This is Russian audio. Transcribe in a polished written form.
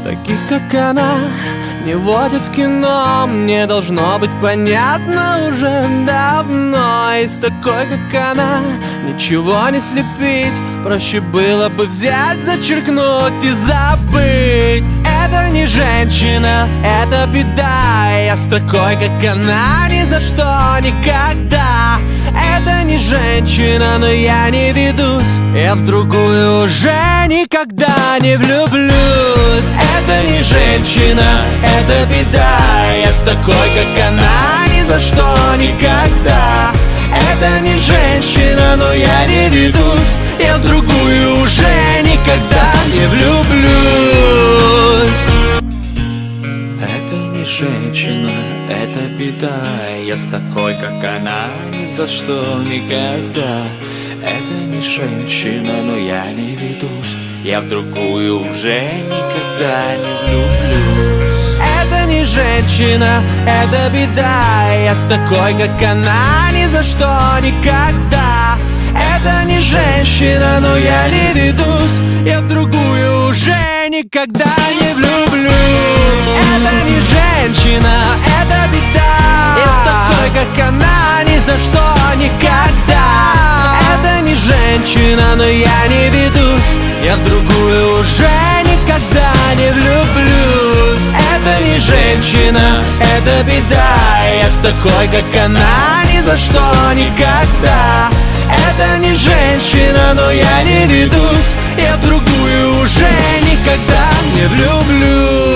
Таких, как она, не водят в кино. Мне должно быть понятно уже давно. И с такой, как она, ничего не слепить. Проще было бы взять, зачеркнуть и забыть. Это не женщина, это беда. Я с такой, как она, ни за что, никогда. Это не женщина, но я не ведусь. Я в другую уже никогда не влюблюсь. Это не женщина, это беда. Я с такой, как она, ни за что, никогда. Это не женщина, но я не ведусь. Я в другую уже никогда не влюблюсь. Это не женщина, это беда. Я с такой, как она, ни за что, никогда. Это не женщина, но я не ведусь. Я в другую уже никогда не влюблюсь. Это не женщина, это беда. Я с такой, как она, ни за что, никогда. Это не женщина, но я не ведусь. Я в другую уже никогда не влюблюсь. Это не женщина, это беда. Я с такой, как она, ни за что, никогда. Это не женщина, но я не ведусь. Я в другую уже никогда не влюблюсь. Это не женщина, это беда. Я с такой, как она, ни за что, никогда. Это не женщина, но я не ведусь. Я в другую уже никогда не влюблюсь.